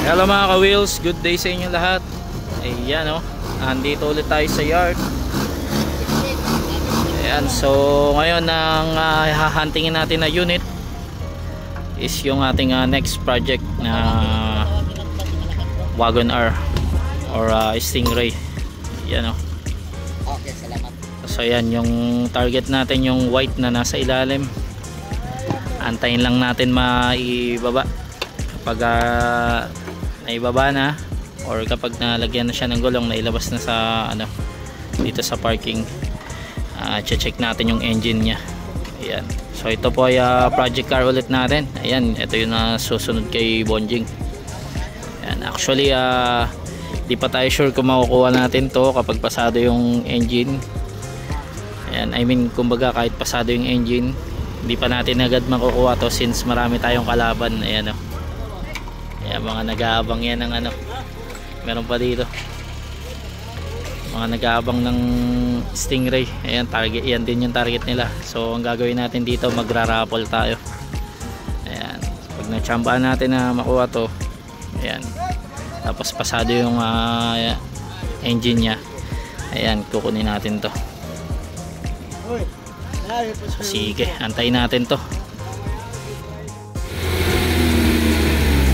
Hello mga ka-wheels, good day sa inyo lahat. Ayan o, andito ulit tayo sa yard. Ayan, so ngayon ang hahuntingin natin na unit is yung ating next project na Wagon R or Stingray. Ayan o. Okay, salamat. So ayan, yung target natin yung white na nasa ilalim. Antayin lang natin maibaba kapag naibaba na or kapag nalagyan na siya ng gulong, nailabas na sa dito sa parking. Check natin yung engine nya. Ayan. So ito po ay project car ulit natin. Ayan, ito yung susunod kay Bonjing. Ayan, actually di pa tayo sure kung makukuha natin to kapag pasado yung engine. Ayan, I mean kumbaga kahit pasado yung engine, hindi pa natin agad makukuha to since marami tayong kalaban. Ayan o. Ayan, mga nag-aabang yan ng meron pa dito mga nag-aabang ng Stingray. Ayan, target, yan din yung target nila. So ang gagawin natin dito, magra-raffle tayo. Ayan, pag na-chambaan natin na makuha to, ayan, tapos pasado yung engine nya, ayan, kukunin natin to. So sige, antayin natin to.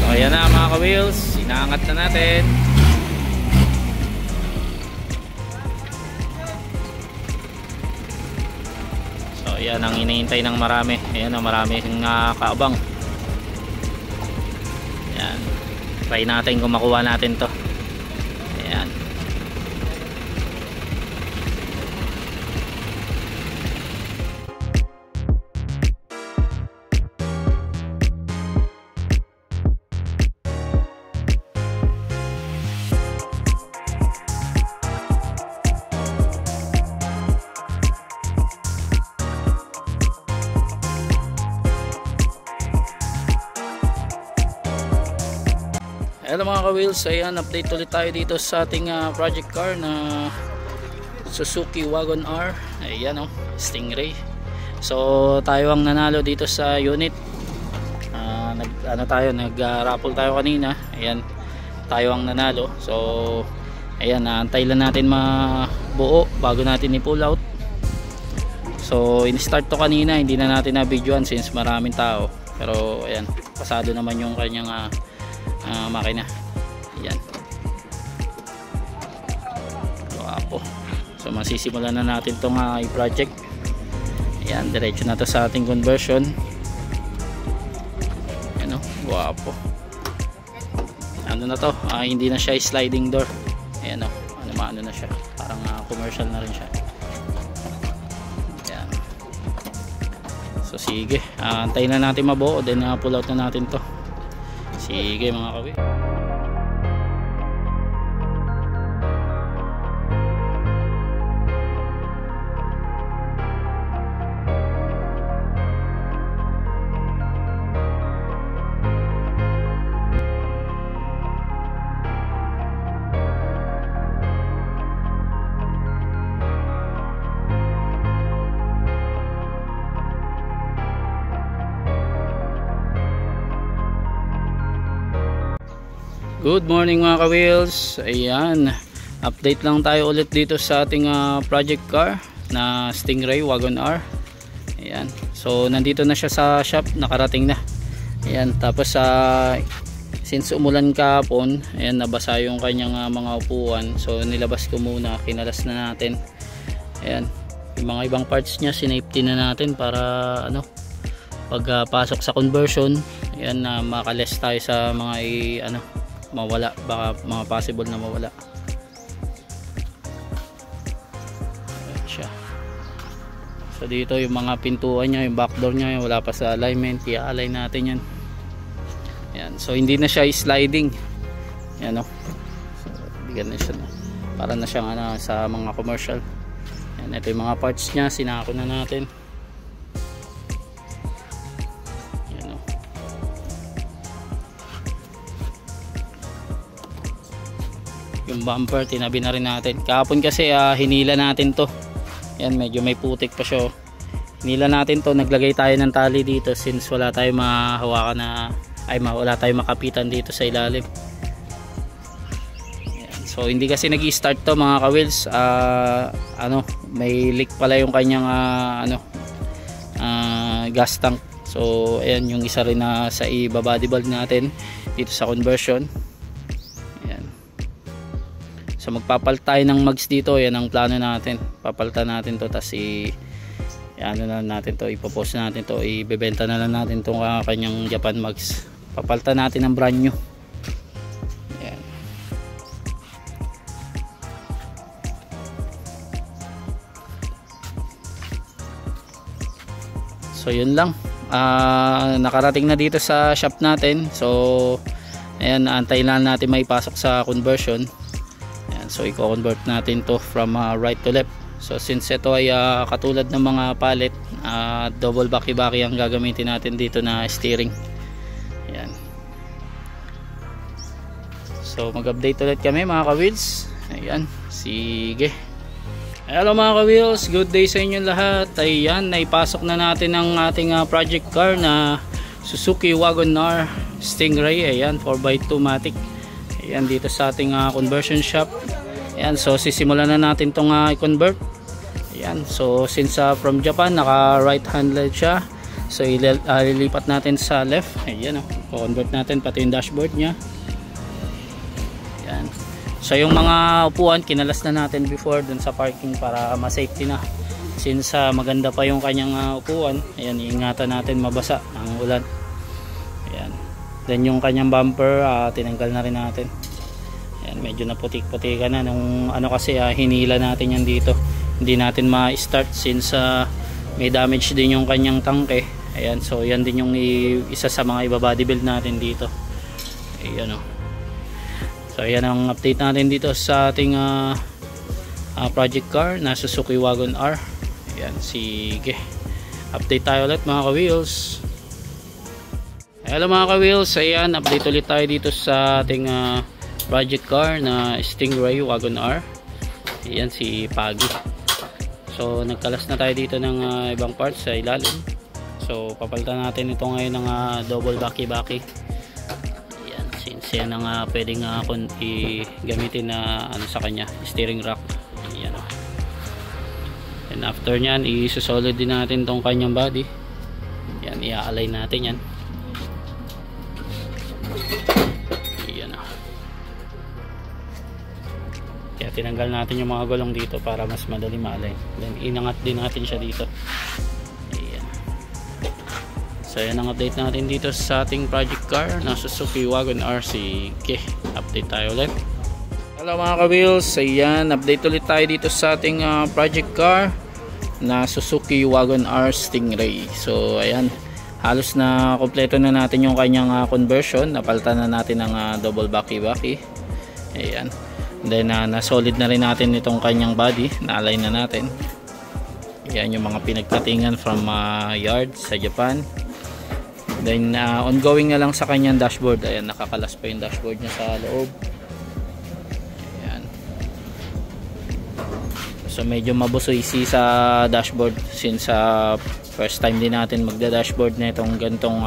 So ayan na mga ka-wheels, inaangat na natin. So ayan ang hinihintay ng marami. Ayan ang maraming kaabang. Ayan, try natin kung makuha natin to. Ayan. Hello mga ka-wheels, ayan, update ulit tayo dito sa ating project car na Suzuki Wagon R. Ayan o, Stingray. So tayo ang nanalo dito sa unit. Nag-raffle tayo kanina. Ayan, tayo ang nanalo. So ayan, naantay lang natin mabuo bago natin i-pull out. So in-start to kanina, hindi na natin na-videoan since maraming tao. Pero ayan, pasado naman yung kanyang makina. Ayan. Guwapo. So masisimulan na natin itong i-project. Ayan, diretso na to sa ating conversion. Ayan o, guwapo. Ano na to, hindi na siya sliding door. Ayan o, ano na siya, parang commercial na rin siya. Ayan. So sige, antayin na natin mabuo, then pull out na natin to. Sige mga kawi. Good morning mga ka-wheels. Ayan, update lang tayo ulit dito sa ating project car na Stingray Wagon R. Ayan, so nandito na siya sa shop, nakarating na. Ayan, tapos since umulan kahapon, ayan, nabasa yung kanyang mga upuan. So nilabas ko muna, kinalas na natin. Ayan, yung mga ibang parts niya sinafety na natin para pag pasok sa conversion, ayan, makalis tayo sa mga mawala, baka mga possible na mawala. Ayan siya. So dito yung mga pintuan nya, yung back door nya, wala pa sa alignment, i-align natin yan. Ayan, so hindi na siya sliding. Ayan o, so bigyan na siya para na siyang sa mga commercial. Ayan, ito yung mga parts nya, sinako na natin. Yung bumper tinabi na rin natin kahapon kasi hinila natin to. Yan, medyo may putik pa siya. Hinila natin to, naglagay tayo ng tali dito since wala tayong mahawakan wala tayong makapitan dito sa ilalim. So hindi kasi nag-i-start to mga ka-wheels. May leak pala yung kanyang gas tank. So ayan yung isa rin na sa i-body bulb natin dito sa conversion. Ayan. So magpapalit tayo ng mags dito. Yan ang plano natin. Papalitan natin to, tas ano na natin to, ipopost natin to, ibebenta na lang natin tong kanyang Japan mags. Papalitan natin ng brand new. Ayan. So yun lang, nakarating na dito sa shop natin. So ayan, antayin lang natin maipasok sa conversion. Ayan, so i-convert natin to from right to left. So since ito ay katulad ng mga pallet, double baki-baki ang gagamitin natin dito na steering. Ayan. So mag-update ulit kami mga ka-wheels. Ayan, sige. Hello mga ka-wheels, good day sa inyo lahat. Ayan, naipasok na natin ang ating project car na Suzuki Wagon-R Stingray. Ayan, 4x2 matic. Ayan, dito sa ating conversion shop. Ayan, so sisimulan na natin itong i-convert. Ayan, so since from Japan, naka right handle siya. So ililipat natin sa left. Ayan, convert natin pati yung dashboard nya. Ayan. So yung mga upuan, kinalas na natin before dun sa parking para ma-safety na. Since maganda pa yung kanyang upuan. Ayan, iingatan natin mabasa ang ulan. Ayan. Then yung kanyang bumper, tinanggal na rin natin. Ayan, medyo naputik-putika na nung kasi hinila natin yan dito. Hindi natin ma-start since may damage din yung kanyang tangke. Ayan, so yan din yung isa sa mga iba-body build natin dito. Ayan o. So ayan ang update natin dito sa ating project car na Suzuki Wagon-R. Ayan, sige. Update tayo ulit mga ka-wheels. Hello mga ka-wheels, ayan, update ulit tayo dito sa ating project car na Stingray Wagon-R. Ayan si Pagi. So nagkalas na tayo dito ng ibang parts sa ilalim. So papalitan natin ito ngayon ng double baki-baki. Ayan, since yan ang pwedeng gamitin na sa kanya, steering rack. Ayan. And after nyan, i-solid din natin tong kanyang body. Ayan, i-align natin yan. Kaya tinanggal natin yung mga gulong dito para mas madali ma-align. Then inangat din natin siya dito. Ayan. So yan ang update natin dito sa ating project car na Suzuki Wagon-R. Sige, update tayo ulit. Hello mga ka-wheels, ayan, update ulit tayo dito sa ating project car na Suzuki Wagon-R Stingray. So ayan, halos na kompleto na natin yung kanyang conversion. Napalitan na natin ng double baki-baki. Ayan. Then na-solid na rin natin itong kanyang body, na-align na natin. Yan yung mga pinagkatingan from yard sa Japan. Then ongoing na lang sa kanyang dashboard. Ayan, nakakalas pa yung dashboard niya sa loob. Ayan. So medyo mabusoy-si sa dashboard since first time din natin magda-dashboard na itong gantong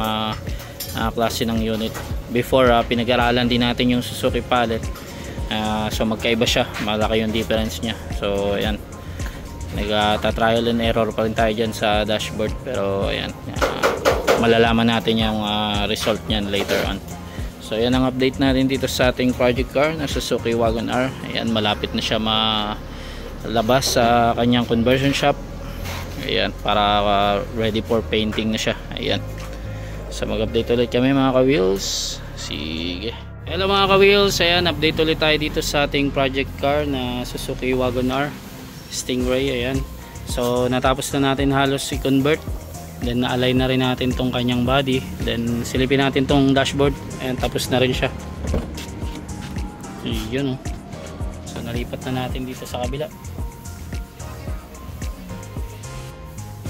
klase ng unit. Before pinag-aralan din natin yung Suzuki Palette. So magkaiba siya, malaki yung difference niya. So ayan, nagta-trial and error pa rin tayo dyan sa dashboard. Pero ayan, malalaman natin yung result niyan later on. So ayan ang update natin dito sa ating project car na Suzuki Wagon-R. Ayan, malapit na siya malabas sa kanyang conversion shop. Ayan, para ready for painting na siya. Ayan, so mag-update ulit kami mga ka-wheels. Sige. Hello mga ka-wheels, ayan, update ulit tayo dito sa ating project car na Suzuki Wagon-R Stingray. Ayan, so natapos na natin halos i-convert. Then na-align na rin natin tong kanyang body. Then silipin natin tong dashboard. Ayan, tapos na rin siya. Yun, so nalipat na natin dito sa kabila.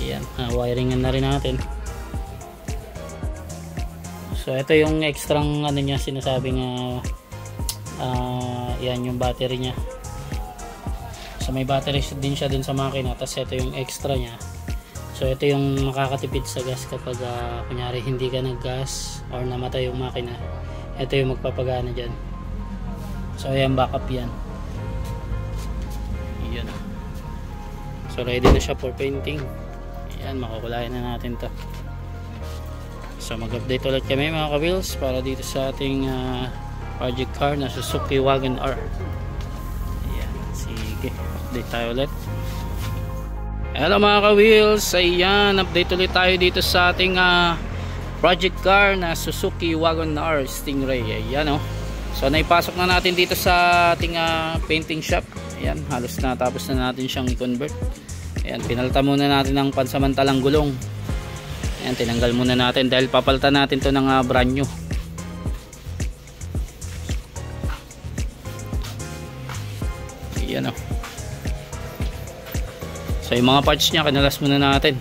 Ayan, wiringan na rin natin. So ito yung extrang niya, sinasabing yan yung battery niya. So may battery din siya dun sa makina. Tapos ito yung extra niya. So ito yung makakatipid sa gas kapag kunyari hindi ka nag-gas or namatay yung makina. Ito yung magpapagana dyan. So ayan, backup yan. So ready na siya for painting. Ayan, makukulayan na natin to. So mag-update ulit kami mga ka-wheels para dito sa ating project car na Suzuki Wagon R. Ayan, sige, update tayo ulit. Hello mga ka-wheels, ayan, update ulit tayo dito sa ating project car na Suzuki Wagon R Stingray. Ayan, oh. So naipasok na natin dito sa ating painting shop. Ayan, halos na tapos na natin siyang i-convert. Ayan, pinalitan muna natin ng pansamantalang gulong. Ayan, tinanggal muna natin dahil papalitan natin to ng brand new. Ayan, oh. So yung mga parts nya kinalas muna natin.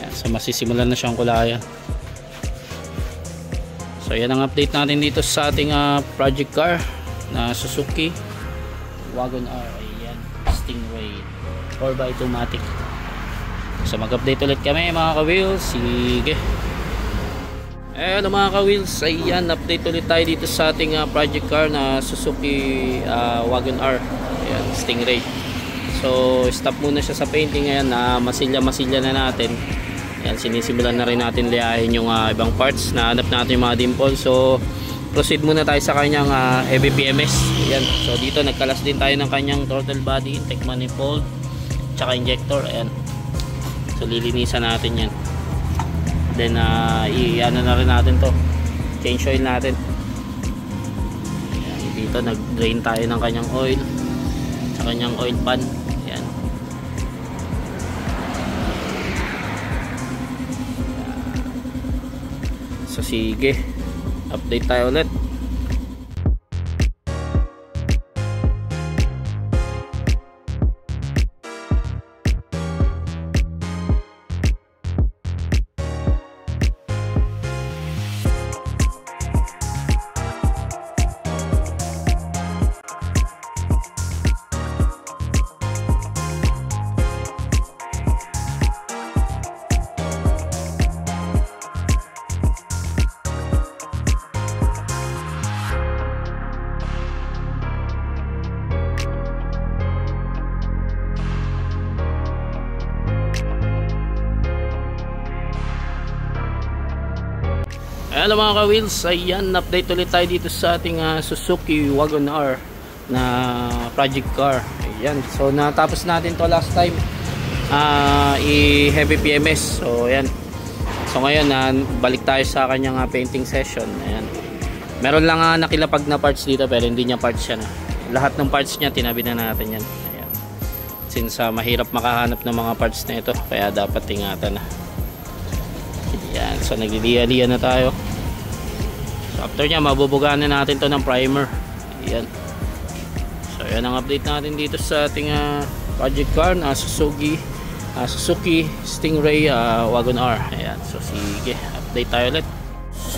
Ayan, so masisimulan na siyang kulayan. So yan ang update natin dito sa ating project car na Suzuki Wagon R. Ayan, Stingray 4x2 matic. So mag-update ulit kami mga ka-wheels. Sige. Hello mga ka-wheels, ayan, update ulit tayo dito sa ating project car na Suzuki Wagon R. Ayan, Stingray. So stop muna siya sa painting. Ayan, masilya na natin. Ayan, sinisimulan na rin natin liyahin yung ibang parts. Nahanap natin yung mga dimple. So proceed muna tayo sa kanyang heavy PMS. Ayan, so dito nagkalas din tayo ng kanyang throttle body, intake manifold, tsaka injector. Ayan, so lilinisan natin yan. Then i-ano na rin natin to, change oil natin. Ayan, dito nag-drain tayo ng kanyang oil sa kanyang oil pan. Ayan. So sige, update tayo ulit. Hello mga ka-wheels, ayan, update ulit tayo dito sa ating Suzuki Wagon R na project car. Ayan, so natapos natin to last time i-heavy PMS. So ayan, so ngayon balik tayo sa kanyang painting session. Ayan, meron lang nakilapag na parts dito pero hindi niya parts yan. Lahat ng parts niya tinabi na natin yan. Ayan, since mahirap makahanap ng mga parts na ito, kaya dapat ingatan na. Ayan, so nagliliya-liya na tayo. So after nya mabubugaan na natin to ng primer. Ayan, so yan ang update natin dito sa ating project car na Suzuki Stingray Wagon R. Ayan, so sige, update tayo ulit.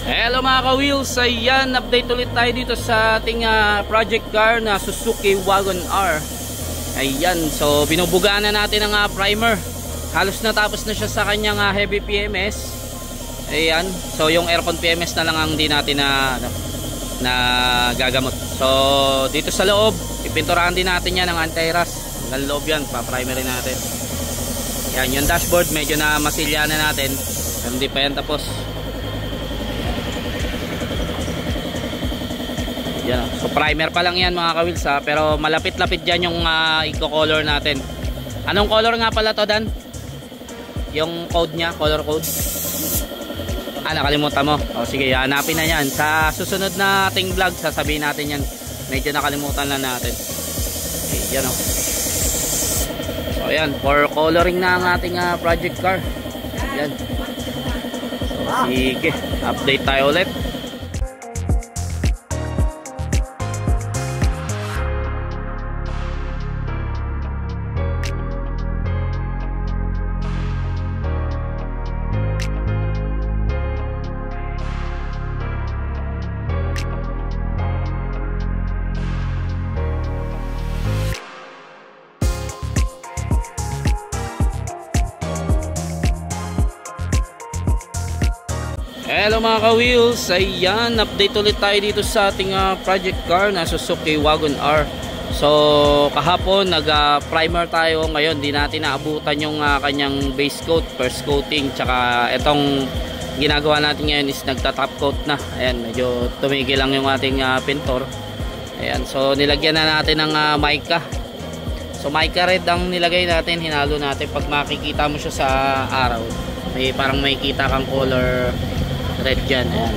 Hello mga ka-wheels, ayan, update ulit tayo dito sa ating project car na Suzuki Wagon R. Ayan, so binubugaan na natin ang primer. Halos natapos na siya sa kanyang heavy PMS. Ayan, so yung aircon PMS na lang ang di natin na gagamot. So dito sa loob ipinturahan din natin yan ng anti-rust. Hanggang loob yan, pa-primery natin. Yan, yung dashboard medyo na masilya na natin, hindi pa yan tapos. Yan, so primer pa lang yan mga ka-wheels pero malapit-lapit dyan yung i-color natin. Anong color nga pala to, Dan? Yung code nya, color code. Nakalimutan mo. O sige, hanapin na yan. Sa susunod na ating vlog, sasabihin natin yan. Medyo nakalimutan lang natin. Okay, yan o. So ayan, for coloring na ang ating project car. Yan. So sige, update tayo ulit. Hello mga ka-wheels, ayan, update ulit tayo dito sa ating project car na Suzuki Wagon R So kahapon nag-primer tayo, ngayon di natin naabutan yung kanyang base coat, first coating, tsaka itong ginagawa natin ngayon is nagta-top coat na. Ayan, medyo tumigil lang yung ating pintor. Ayan, so nilagyan na natin ng mica. So mica red ang nilagay natin, hinalo natin. Pag makikita mo siya sa araw, may parang makikita kang color red dyan. Ayan,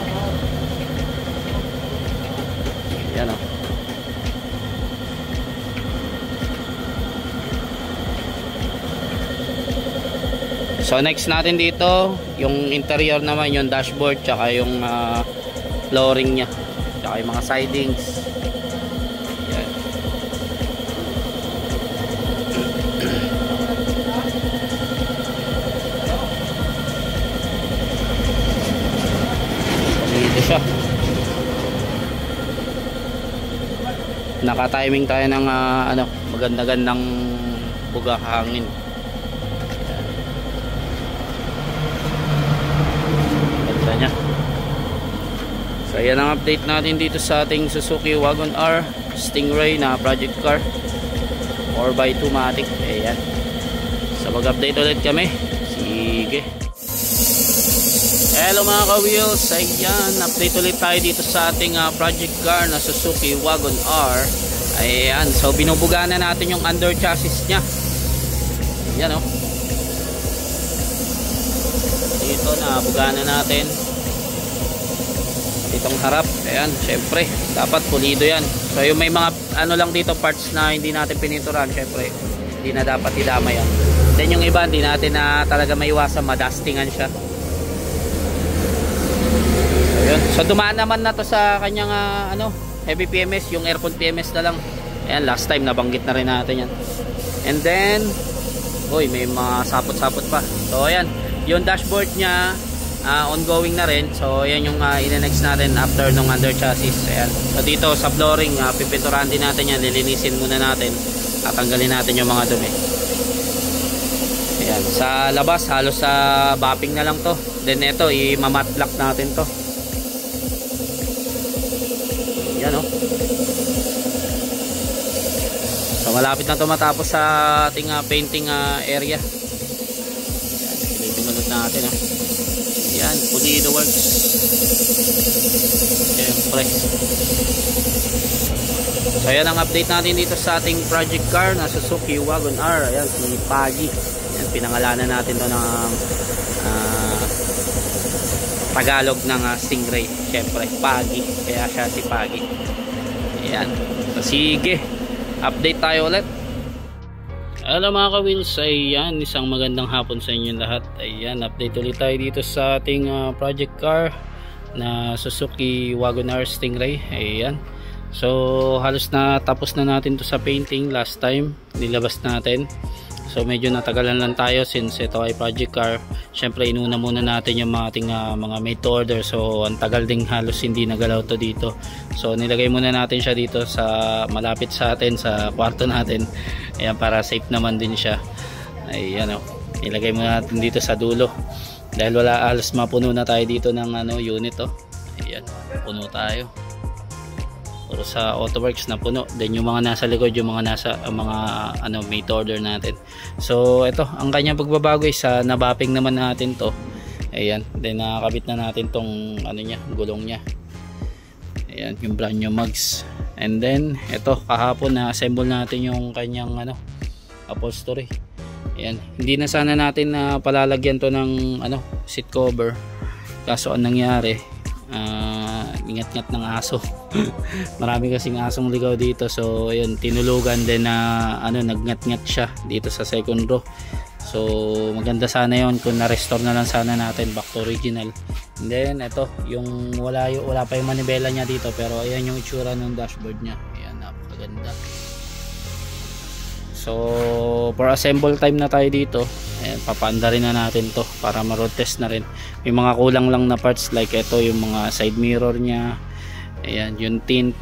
ayan o. So next natin dito, yung interior naman, yung dashboard, tsaka yung flooring nya, tsaka yung mga sidings. Yan. Dito siya. Naka-timing tayo ng maganda-gandang buga hangin. Nya. So ayan ang update natin dito sa ating Suzuki Wagon R Stingray na project car 4x2 matic. Ayan, so mag-update ulit kami. Sige, hello mga ka-wheels, ayan, update ulit tayo dito sa ating project car na Suzuki Wagon R. Ayan, so binubuga na natin yung under chassis nya. Ayan o, dito nabuga na natin itong harap. Ayan, syempre dapat pulido yan. So yung may mga lang dito parts na hindi natin pininturahan, syempre hindi na dapat idama yan. Then yung iba hindi natin na talaga maiwasan, madustingan siya. So yun, so dumaan naman na to sa kanyang heavy PMS, yung aircon PMS na lang. Ayan, last time nabanggit na rin natin yan. And then may mga sapot-sapot pa. So ayan, yung dashboard nya ongoing na rin. So yan yung ina-next natin after nung under chassis. Ayan, so dito sa flooring, pipinturahan din natin yan, lilinisin muna natin at tanggalin natin yung mga dumi. Ayan, sa labas halos sa bapping na lang to. Then ito i-matte black natin to. Yan o. So malapit na to matapos sa ating painting area. Ayan, pinunod natin yan, pulido works. Siyempre. So yan ang update natin dito sa ating project car na Suzuki Wagon R. Ayan, si Pagi. Ayan, pinangalanan natin to ng Tagalog ng Stingray. Siyempre, Pagi. Kaya siya si Pagi. Ayan. So sige, update tayo ulit. Hello mga ka-wheels, ayan, isang magandang hapon sa inyo lahat. Ayan, update ulit tayo dito sa ating project car na Suzuki Wagon R Stingray. Ayan, so halos na tapos na natin to sa painting. Last time nilabas natin, so medyo natagalan lang tayo since ito ay project car. Syempre inuna muna natin yung ating mga made to order, so ang tagal ding halos hindi nagalaw to dito. So nilagay muna natin siya dito sa malapit sa atin sa kwarto natin. Ayan, para safe naman din siya. Ayan o, nilagay muna natin dito sa dulo dahil wala, halos mapuno na tayo dito ng unit o. Ayan, puno tayo. Puro sa AutoWorks na puno. Then yung mga nasa likod, yung mga nasa made to order natin. So ito, ang kanyang pagbabago is nabapping naman natin to. Ayan, then nakakabit na natin tong gulong nya. Ayan, yung brand new mugs. And then ito, kahapon na assemble natin yung kanyang upholstery. Ayan, hindi na sana natin palalagyan to ng seat cover. Kaso ang nangyari, ingat-ngat ng aso. Marami kasing asong ligaw dito. So ayun, tinulugan din na nagngat-ngat siya dito sa second row. So maganda sana yon kung na-restore na lang sana natin back to original. And then ito, yung wala pa yung manibela niya dito, pero ayan yung itsura ng dashboard niya. Ayan, napakaganda. So for assemble time na tayo dito. Ayan, papaanda rin na natin to para ma-road test na rin. May mga kulang lang na parts like ito, yung mga side mirror niya. Ayan, yung tint.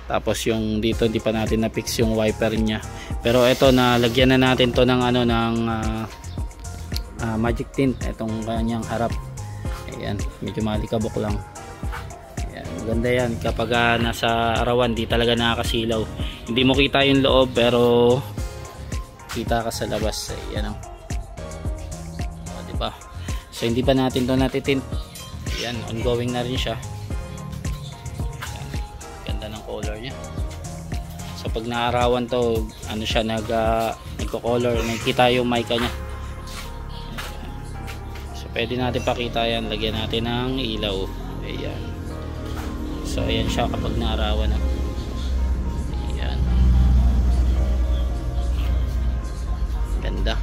Tapos yung dito hindi pa natin na-fix yung wiper niya. Pero ito, nalagyan na natin to ng magic tint. Itong kanyang harap. Ayan, medyo malikabok lang. Ayan, Maganda yan kapag nasa arawan, di talaga nakakasilaw. Hindi mo kita yung loob pero kita ka sa labas. Ayan, diba? So hindi pa natin to natitint. Ayan, ongoing na rin siya. Ayan, ganda ng color nya. So pag naarawan to, ano siya, nagko-color, nakikita yung mica nya. So pwede natin pakita yan, lagyan natin ng ilaw. Ayan. So ayan siya kapag naarawan na. Ayan. Ganda.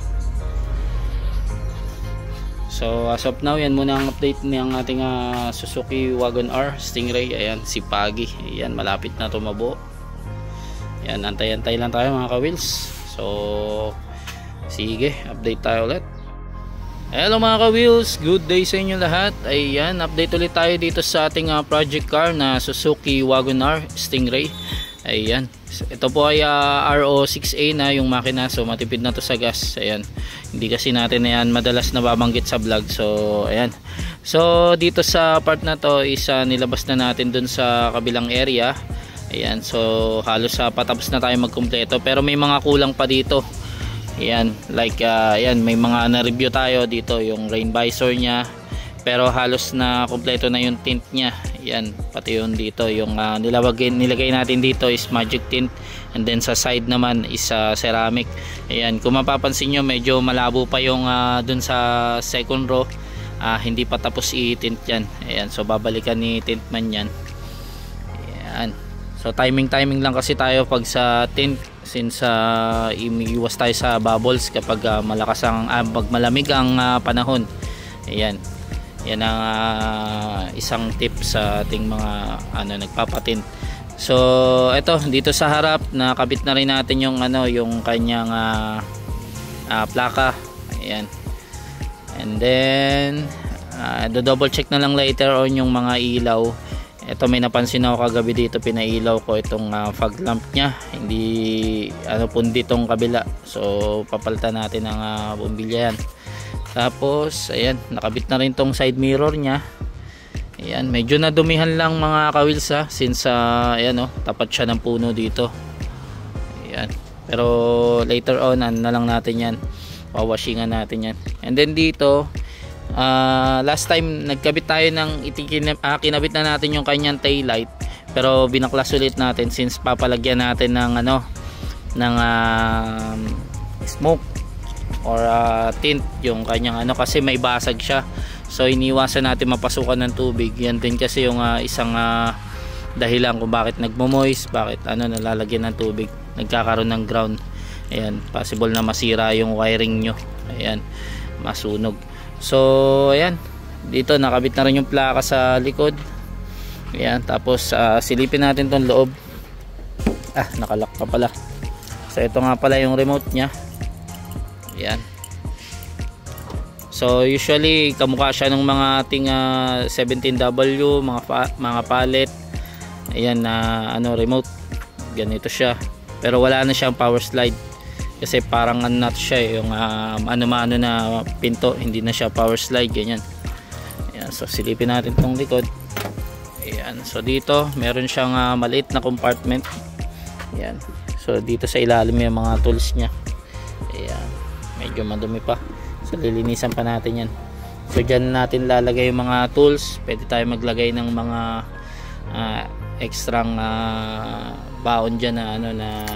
So as of now, yan muna ang update ng ating Suzuki Wagon R Stingray. Ayan, si Pagi. Ayan, malapit na tumabo. Ayan, antay-antay lang tayo mga ka-wheels. So sige, update tayo ulit. Hello mga ka-wheels, good day sa inyo lahat. Ayan, update ulit tayo dito sa ating project car na Suzuki Wagon R Stingray. Ayan, ito po ay RO6A na yung makina, so matipid na to sa gas. Ayan, hindi kasi natin yan madalas nababanggit sa vlog. So ayan, so dito sa part na to is nilabas na natin dun sa kabilang area. Ayan, so halos patapos na tayo magkumpleto, pero may mga kulang pa dito. Ayan, like ayan, may mga na-review tayo dito, yung rain visor nya, pero halos na kompleto na yung tint nya. Ayan, pati yung dito, yung nilagay natin dito is magic tint, and then sa side naman is ceramic. Ayan, kung mapapansin nyo, medyo malabo pa yung dun sa second row, hindi pa tapos i-tint yan. Ayan, so babalikan ni tintman yan. Ayan, so timing lang kasi tayo pag sa tint, since iwas tayo sa bubbles kapag malakas ang pag malamig ang panahon. Ayan, yan ang isang tip sa ating mga nagpapatint. So ito, dito sa harap nakabit na rin natin yung yung kanyang plaka. Ayan, and then do-double check na lang later on yung mga ilaw. Ito, may napansin ako kagabi dito, pinailaw ko itong fog lamp nya, hindi pundi tong kabila, so papalitan natin ng bumbilya yan. Tapos ayan, nakabit na rin tong side mirror nya. Ayan, medyo nadumihan lang mga ka-wheels since ayan, tapat siya ng puno dito. Ayan, pero later on na lang natin yan, wawashingan natin yan. And then dito, last time nagkabit tayo ng kinabit na natin yung kanyang tail light, pero binaklas ulit natin since papalagyan natin ng ng smoke or tint yung kanyang kasi may basag siya, so iniwasan natin mapasukan ng tubig. Yan din kasi yung isang dahilan kung bakit nagmo-moist, bakit nalalagyan ng tubig, nagkakaroon ng ground. Ayan, possible na masira yung wiring nyo. Ayan, masunog. So ayan, dito nakabit na rin yung plaka sa likod. Ayan, tapos silipin natin tong loob. Nakalock pa pala. So ito nga pala yung remote nya. Ayan, so usually kamukha siya ng mga ating 17W, mga pallet. Ayan, remote, ganito siya, pero wala na siyang power slide kasi parang nut siya, yung ano-mano na pinto, hindi na siya power slide, ganyan. Ayan, so silipin natin tong likod. Ayan, so dito meron siyang maliit na compartment. Ayan, so dito sa ilalim yung mga tools nya. Ayan, medyo madumi pa, so lilinisan pa natin yan. So dyan natin lalagay yung mga tools. Pwede tayo maglagay ng mga extrang baon dyan na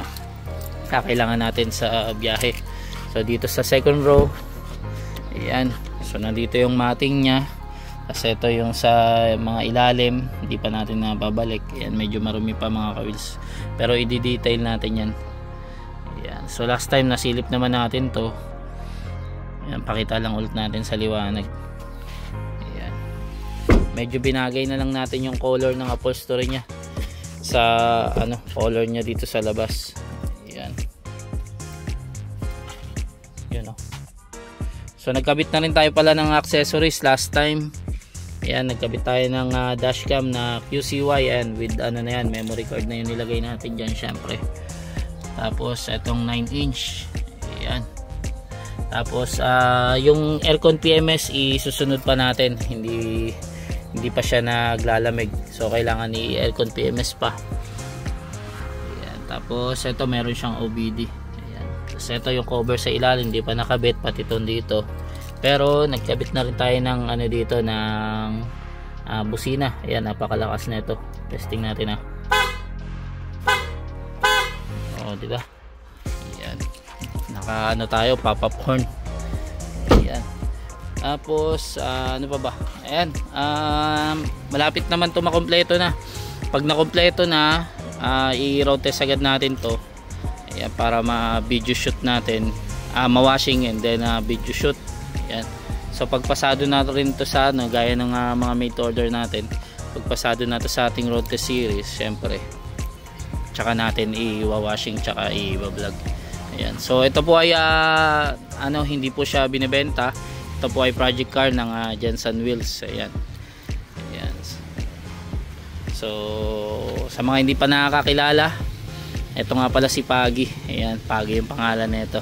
kailangan natin sa biyahe. So dito sa second row, ayan, so nandito yung matting nya, kasi ito yung sa mga ilalim, hindi pa natin nababalik. Ayan, medyo marumi pa mga ka-wheels, pero i-detail natin yan. Ayan, so last time nasilip naman natin to. Ayan, pakita lang ulit natin sa liwanag. Ayan, medyo binagay na lang natin yung color ng upholstery nya sa color nya dito sa labas. Ayan, yun So nagkabit na rin tayo pala ng accessories last time. Ayan, nagkabit tayo ng dashcam na QCY, and with memory card na yung nilagay natin dyan syempre. Tapos itong 9-inch. Ayan, tapos yung aircon PMS isusunod pa natin, hindi hindi pa siya naglalamig, so kailangan i-aircon PMS pa. Ayan. Tapos ito meron siyang OBD. Ayan. Tapos ito yung cover sa ilalim, hindi pa nakabit, pati itong dito. Pero nagkabit na rin tayo ng ano dito, ng busina. Ayan, napakalakas na ito. Testing natin na. Oh, di ba? Ayan. Naka ano tayo, pop-up horn. Ayan. Tapos ano pa ba? Ayan. Malapit naman to makompleto na. Pag nakompleto na, i-road test agad natin to. Ayan, para ma-video shoot natin. Ma-washing and then video shoot. Ayan. So pagpasado na rin to sa ano, gaya ng mga made order natin. Pagpasado na to sa ating road test series, syempre tsaka natin i-washing tsaka i-vlog. Ayan. So ito po ay ano, hindi po siya binebenta. Ito po ay project car ng Jensen Wheels. Ayan. Ayan. So sa mga hindi pa nakakakilala, ito nga pala si Pagi. Ayan, Pagi yung pangalan nito.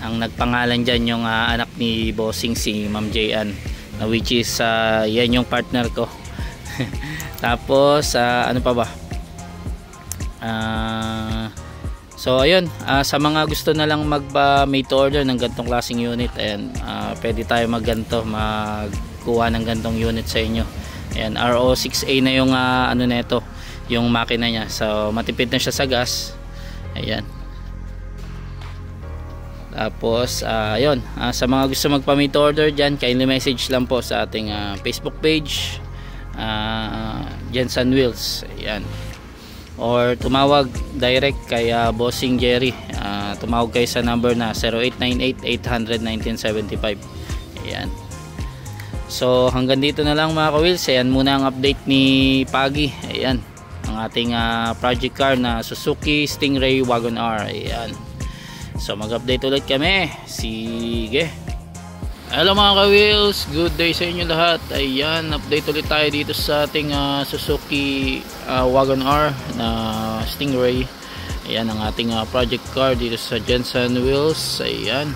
Ang nagpangalan dyan yung anak ni Bossing, si Ma'am Jayan, which is yan yung partner ko. Tapos ano pa ba? So ayun, sa mga gusto na lang mag-made to order ng gantong klaseng unit, ayan, pwede tayo magkuha ng gantong unit sa inyo. Ayan, RO6A na yung ano nito, yung makina niya. So matipid na siya sa gas. Ayan. Tapos ayun, sa mga gusto magpa-made to order dyan, kindly message lang po sa ating Facebook page, Jensen Wheels. Ayan. Or tumawag direct kay Bossing Jerry. Tumawag kayo sa number na 0898-800-1975. Ayan. So hanggang dito na lang mga ka-wheels. Ayan muna ang update ni Pagi. Ayan, ang ating project car na Suzuki Stingray Wagon R. Ayan. So mag-update ulit kami. Sige. Hello mga ka-wheels, good day sa inyo lahat. Ayan, update ulit tayo dito sa ating Suzuki Wagon R na Stingray. Ayan ang ating project car dito sa Jensen Wheels. Ayan.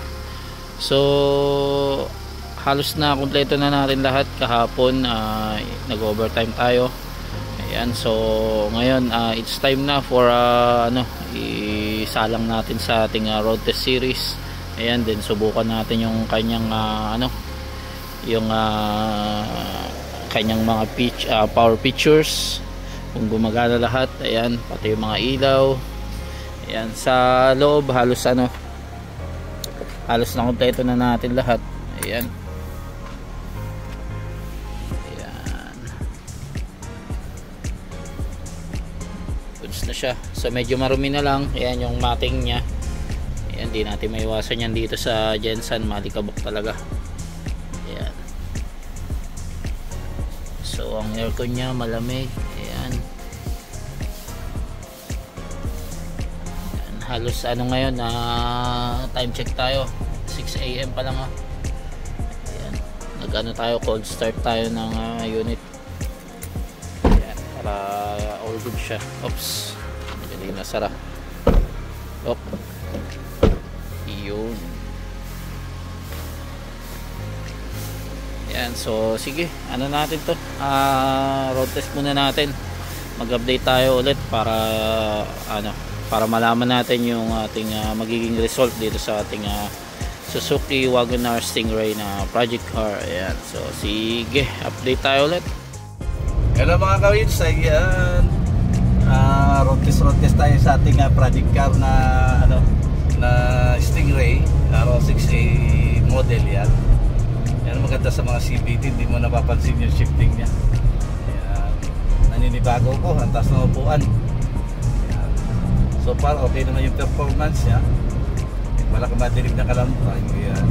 So halos na kompleto na natin lahat. Kahapon nag-overtime tayo. Ayan, so ngayon it's time na for ano, isalang natin sa ating road test series. Ayan, then subukan natin yung kanyang ano, yung kanyang mga power features, kung gumagana lahat. Ayan, pati yung mga ilaw. Ayan, sa loob halos ano, halos na kompleto na natin lahat. Ayan. Ayan. Goods na siya. So medyo marumi na lang. Ayan yung matting niya. Hindi natin maiwasan yan dito sa Jensen, malikabok talaga. Ayan. So ang aircon nya malamig. Ayan. Ayan. Halos ano ngayon, time check tayo, 6 AM pa lang. Ayan. Nag-ano tayo, cold start tayo ng unit. Ayan, para all good siya. Oops, hindi nasara. Op. Yun. Yan, so sige, ano natin to, road test muna natin. Mag-update tayo ulit para ano, para malaman natin yung ating magiging result dito sa ating Suzuki Wagon R Stingray na project car. Ayan, so sige, update tayo ulit. Hello mga ka-wheels, ayan, road test tayo sa ating project car na ano, na Stingray RO6A model. Yan maganda sa mga CVT, hindi mo napapansin yung shifting nya. Yan, naninibago ko, ang taas na upuan. Yan. So far okay naman yung performance nya. Wala kang madilim na kalampay. Yan.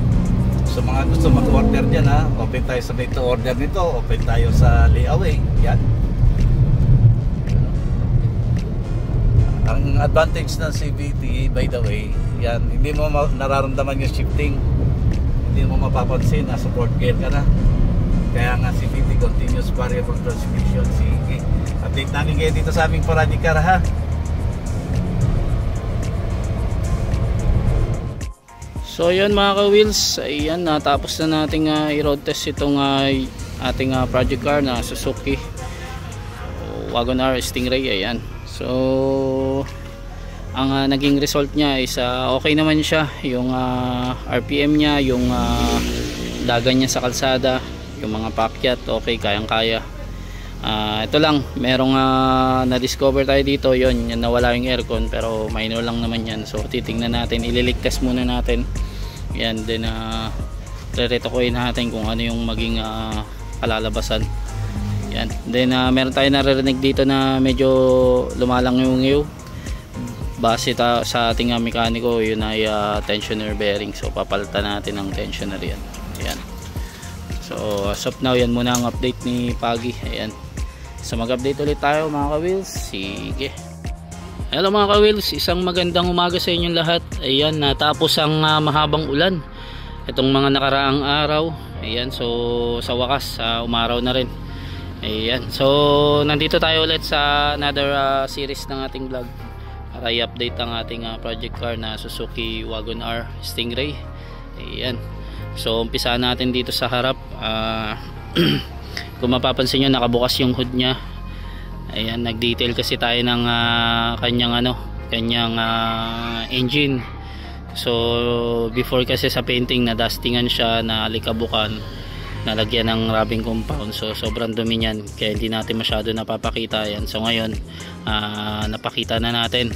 So mga gusto mag-order dyan, open tayo sa made to order nito, open tayo sa layaway. Yan. Ang advantage ng CVT, by the way, yan, hindi mo nararamdaman yung shifting, hindi mo mapapansin, nasa fourth gear ka na. Kaya nga CVT, continuous variable transmission. Sige, update natin kayo dito sa aming project car, ha. So yun mga ka-wheels, ayan, natapos na nating i-road test itong ating project car na Suzuki Wagon R Stingray. Ayan, so ang naging result niya is okay naman siya, yung RPM niya, yung dagan niya sa kalsada, yung mga paakyat okay, kayang kaya. Ito lang, merong na-discover tayo dito, yun, nawala yung aircon, pero minor lang naman yan. So titingnan natin, ililigtas muna natin yan, then re-retokoyin natin kung ano yung maging kalalabasan yan. Then meron tayo naririnig dito na medyo lumalang yung base sa ating mekaniko, yun ay tensioner bearing. So papalitan natin ang tensioner yan. Ayan. So as of now, yan muna ang update ni Pagi. Ayan. So mag-update ulit tayo mga ka-wheels. Sige. Hello mga ka-wheels, isang magandang umaga sa inyong lahat. Ayan, natapos ang mahabang ulan itong mga nakaraang araw. Ayan, so sa wakas umaraw na rin. Ayan, so nandito tayo ulit sa another series ng ating vlog para i-update ang ating project car na Suzuki Wagon R Stingray. Ayan, so umpisa natin dito sa harap. Kung mapapansin nyo, nakabukas yung hood nya. Ayan, nag-detail kasi tayo ng kanyang engine. So before kasi sa painting, na dustingan siya, na alikabukan, nalagyan ng rubbing compound. So sobrang dumi niyan, kaya hindi natin masyado napapakita yan. So ngayon napakita na natin.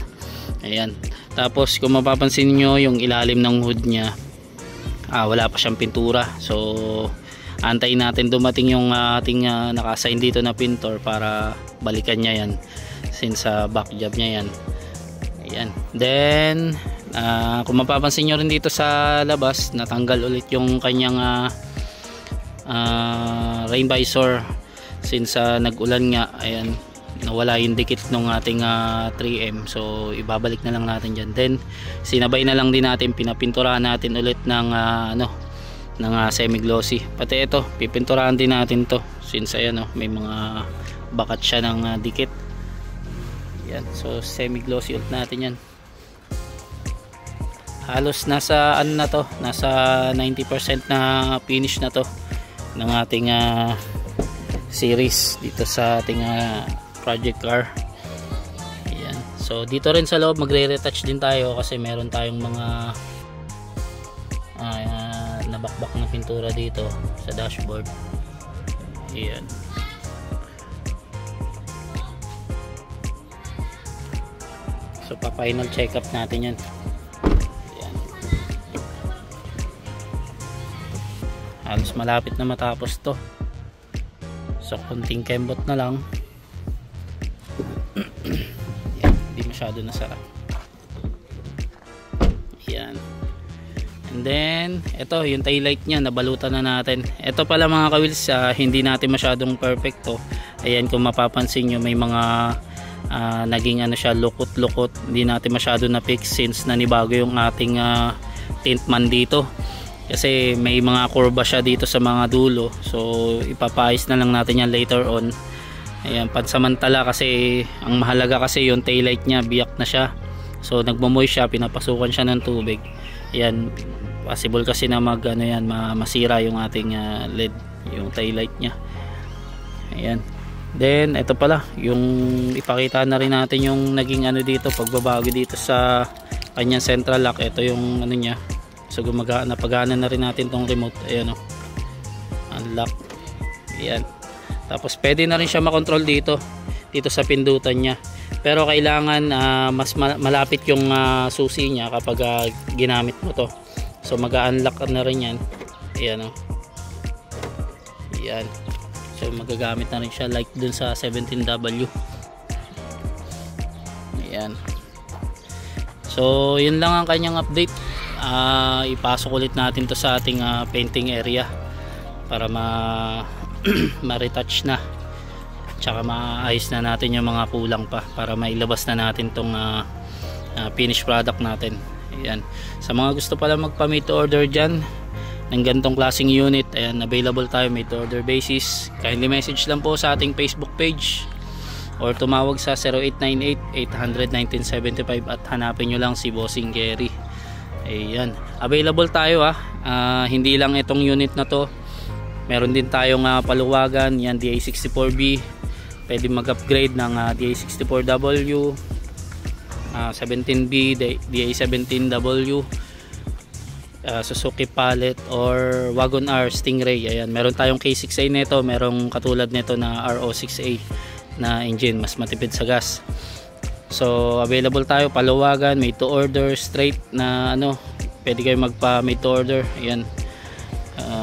Ayan, tapos kung mapapansin nyo, yung ilalim ng hood nya wala pa siyang pintura. So antayin natin dumating yung ating naka-assign dito na pintor para balikan niya yan, since back job niya yan. Ayan, then kung mapapansin nyo rin dito sa labas, natanggal ulit yung kanyang rain visor, since nag-ulan nga. Ayan, nawala yung dikit ng ating 3M, so ibabalik na lang natin dyan. Then sinabay na lang din natin, pinapinturahan natin ulit ng semi-glossy. Pati ito, pipinturahan din natin to, since ayan may mga bakat siya ng dikit. Yan, so semi-glossy ulit natin yan. Halos nasa ano na to, nasa 90% na finish na to ng ating series dito sa ating project car. Ayan, so dito rin sa loob magre-retouch din tayo kasi meron tayong mga nabakbak na pintura dito sa dashboard. Ayan, so pa-final check up natin yan. Ayan, halos malapit na matapos to, so konting kembot na lang. Ayan, hindi masyado nasara. Ayan. And then ito yung taillight nya, nabalutan na natin. Ito pala mga ka-wheels, hindi natin masyadong perfecto. Ayan, kung mapapansin nyo, may mga naging siya, lukot-lukot. Hindi natin masyado na fix since nanibago yung ating tint man dito, kasi may mga kurba siya dito sa mga dulo. So ipapayos na lang natin yan later on. Ayan, pansamantala kasi ang mahalaga kasi yung taillight nya, biyak na siya. So nagmamoy siya, pinapasukan siya ng tubig. Ayan, possible kasi na masira yung ating LED, yung taillight nya. Ayan, then ito pala yung ipakita na rin natin yung naging dito, pagbabago dito sa kanyang central lock. Ito yung nya, so napagana na rin natin tong remote. Ayan unlock. Ayan, tapos pwede na rin siya makontrol dito sa pindutan nya, pero kailangan mas malapit yung susi nya kapag ginamit mo to. So mag-unlock na rin yan. Ayan Ayan, so magagamit na rin siya like dun sa 17W. Ayan, so yun lang ang kanyang update. Ipasok ulit natin to sa ating painting area para ma-retouch na, tsaka maayos na natin yung mga kulang pa para mailabas na natin tong finished product natin. Ayan, sa mga gusto pala magpa-made to order dyan ng ganitong klaseng unit, ayan, available tayo made to order basis. Kindly message lang po sa ating Facebook page or tumawag sa 0898-800-1975 at hanapin nyo lang si Bossing Gary. Ayan, available tayo hindi lang itong unit na to, Meron din tayong paluwagan, yan DA64B. Pwede mag-upgrade ng DA64W, 17B, DA17W, Suzuki Palette or Wagon R Stingray. Ayan, meron tayong K6A nito, merong katulad nito na RO6A na engine, mas matipid sa gas. So available tayo paluwagan, made to order, straight na pwede kayo magpa made to order. Ayan,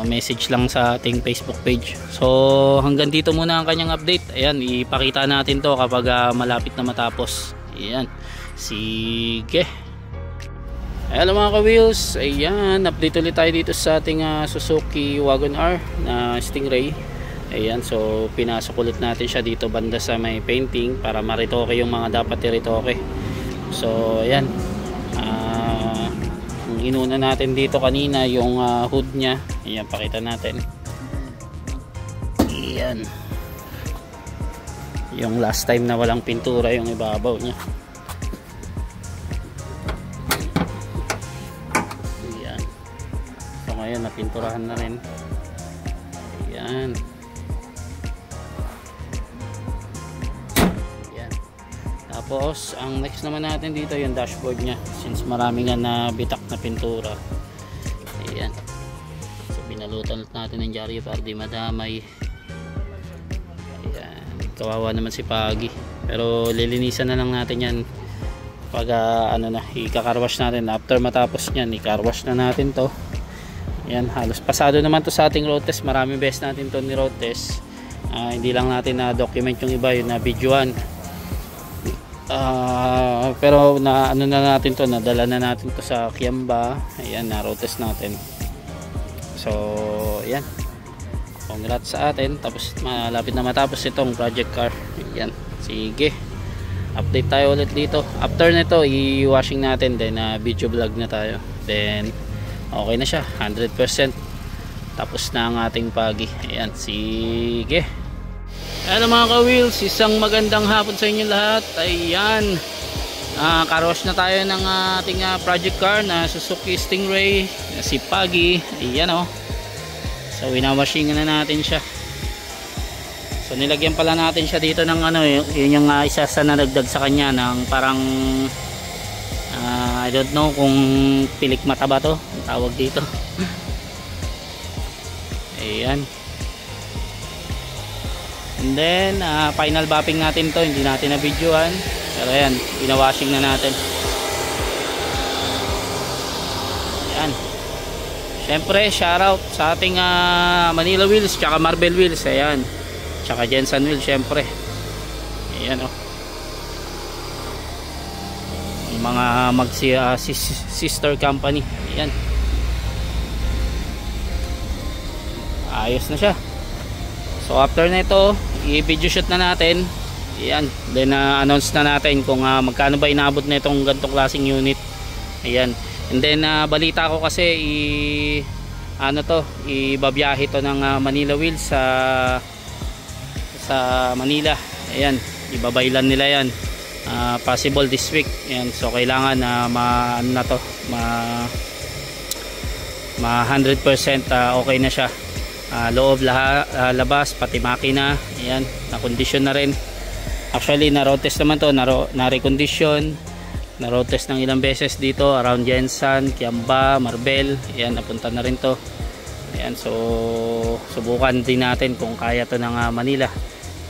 message lang sa ating Facebook page. So hanggang dito muna ang kanyang update. Ayan, ipakita natin to kapag malapit na matapos. Ayan, sige. Hello mga ka-wheels, ayan, update ulit tayo dito sa ating Suzuki Wagon R na Stingray. Ayan, so pinasok ulit natin siya dito banda sa may painting para maritoke yung mga dapat i-ritoke. So ayan, inuna natin dito kanina yung hood nya. Ayan, pakita natin. Ayan, yung last time na walang pintura yung ibabaw nya. Ayan, so ngayon napinturahan na rin. Ayan, tapos ang next naman natin dito yung dashboard nya, since marami nga na bitak na pintura. Ayan, so binalutan natin ng dyaryo para di madamay. Ayan, kawawa naman si Pagi, pero lilinisan na lang natin yan pag ikakarwash natin. After matapos nyan, ikarwash na natin to. Ayan, halos pasado naman to sa ating road test. Maraming beses natin to ni road test. Hindi lang natin na document yung iba, yung na videoan. Pero na natin to, nadala na natin to sa Kiamba. Ayan, na road test natin. So ayan, congrats sa atin. Tapos malapit na matapos itong project car. Ayan, sige, update tayo ulit dito. After nito i-washing natin, then video vlog na tayo, then okay na siya 100%. Tapos na ang ating Pagi. Ayan, sige. Hello mga ka-wheels, isang magandang hapon sa inyo lahat. Ayan, car-wash na tayo ng ating project car na Suzuki Stingray na si Pagi. Ayan so winawashing na natin siya. So nilagyan pala natin siya dito ng yun yung isa sa nalagdag sa kanya ng parang I don't know kung pilik mata ba to ang tawag dito. Ayan, and then final bapping natin to, hindi natin na videoan, pero ayan, pinawashing na natin. Ayan, syempre shoutout sa ating Manila Wheels tsaka Marble Wheels. Ayan, tsaka Jensen Wheels syempre. Ayan yung mga sister company. Ayan, ayos na siya. So after nito i-video shoot na natin. Ayan, then announce na natin kung magkano ba inabot na itong ganitong klaseng unit. Ayan, and then balita ko kasi ibabiyahe to ng Manila Wheels sa Manila. Ayan, ibabaylan nila yan, possible this week. Ayan, so kailangan ma 100% okay na siya. Loob, labas, pati makina. Ayan, na-condition na rin. Actually, na-road test naman to, na-recondition. Na-road test ng ilang beses dito around Jensen, Kiamba, Marbel. Ayan, napunta na rin to. Ayan, so subukan din natin kung kaya to ng Manila.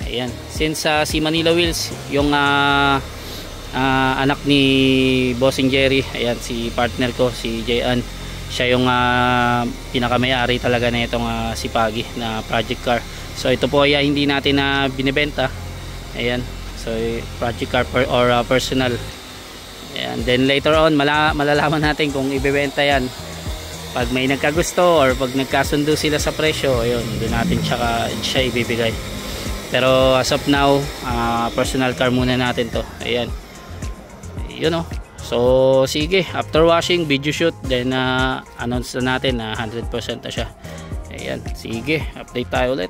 Ayan, since si Manila Wheels yung anak ni Bossing Jerry, ayan, si partner ko, si Jayan, siya yung pinakamayari talaga na itong si Pagi na project car. So ito po ay hindi natin na binibenta. Ayan, so project car or personal. Ayan, then later on malalaman natin kung ibebenta yan pag may nagkagusto or pag nagkasundo sila sa presyo. Ayun, doon natin siya ibibigay. Pero as of now, personal car muna natin to. Ayan, yun so sige, after washing, video shoot, then announce na natin na 100% na siya. Ayan, sige, update tayo ulit.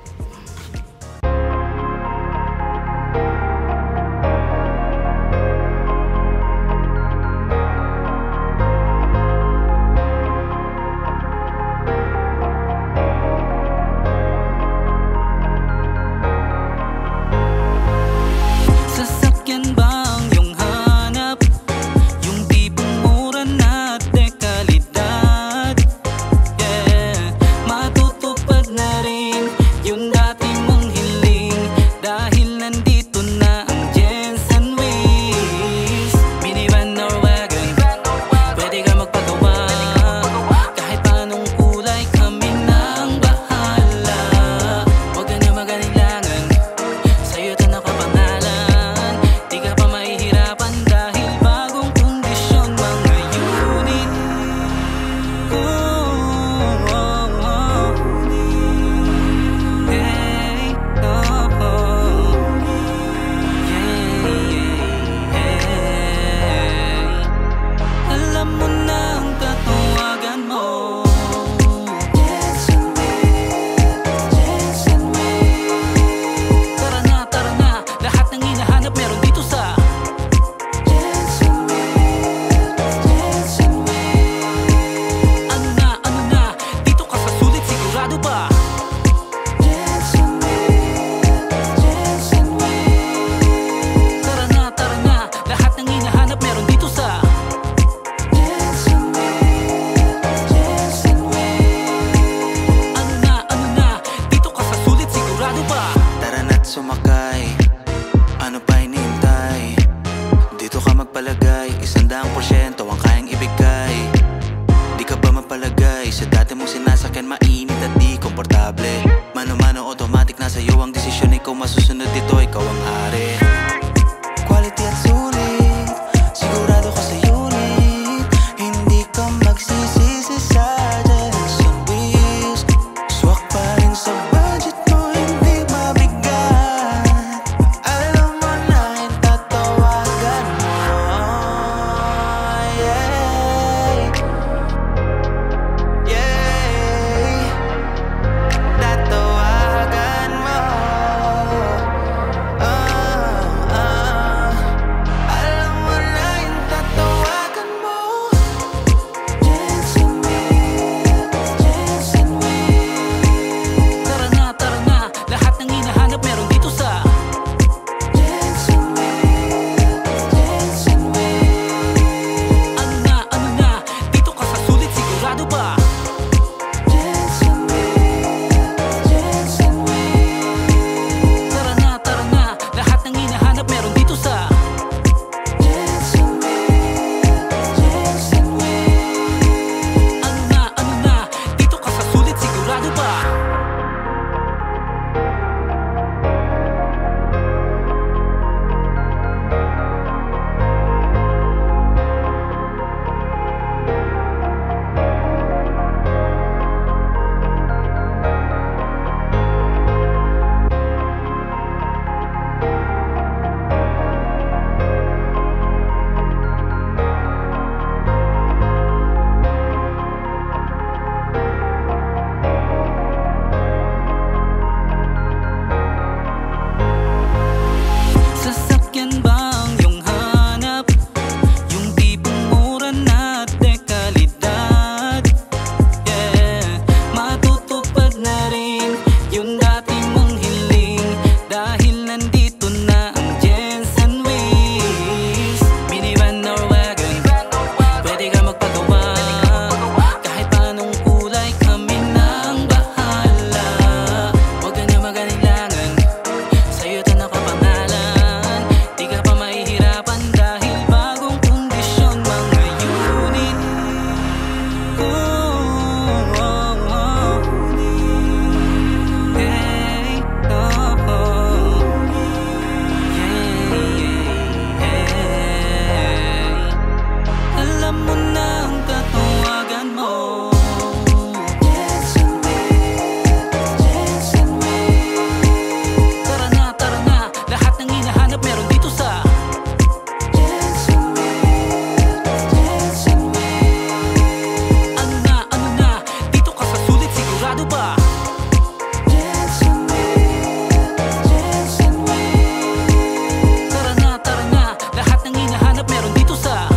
100% ang kayang ibigay. Di ka ba mapalagay sa dati mong sinasakyan, mainit at di komportable? Mano-mano automatic na sa'yo ang desisyon, ikaw masusunod dito, ikaw ang hari. Quality at sulit, sigurado ka sa unit. Hindi ka magsisisi sa Jensen wheels. Swak pa rin sa budget mo, hindi mabigat. Alam mo na yung tatawagan mo. Yeah, yeah, tatawagan mo. Alam mo na yung tatawagan mo. Jensen wheels, Jensen wheels. Tara na, lahat ng hinahanap meron dito sa Jensen wheels, Jensen wheels. Ano na, dito ka sa sulit, sigurado ba? Jensen wheels, Jensen wheels. Tara na, lahat ng hinahanap meron dito sa Jensen wheels, Jensen wheels. Ano na, dito ka sa sulit, sigurado ba? Sasakyan ba ang iyong hanap? Yung tipong mura na dekalidad. Yeah, matutupad na rin yung dati mong hiling, dahil nandito na ang Jensen wheels. Minivan or wagon, pwede ka magpagawa. Kahit paanong kulay, kami na ang bahala. Huwag ka na mag-alilangan, sa'yo ito nakapangalan. Di ka pa mahihirapan dahil bagong kondisyon mga unit. Hey, alam mo na ang tatawagan mo. Jensen wheels, Jensen wheels. Tara na, lahat ng hinahanap meron dito sa Jensen wheels, Jensen wheels. Ano na, dito ka sa sulit, sigurado ba? Jensen wheels, Jensen wheels. Tara na, lahat ng hinahanap meron dito sa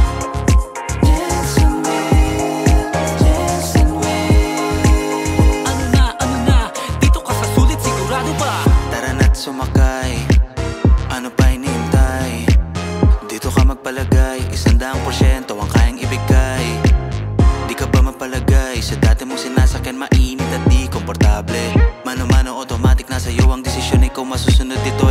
Jensen wheels, Jensen wheels. Ano na, dito ka sa sulit, sigurado ba? Tara na't sumakay, ano pa hinihintay? Dito ka magpalagay, 100% ang kayang ibigay. Di ka ba mapalagay sa dati mong sinasakyan, mainit at di komportable? Mano-mano automatic na sa'yo ang desisyon, ikaw masusunod dito,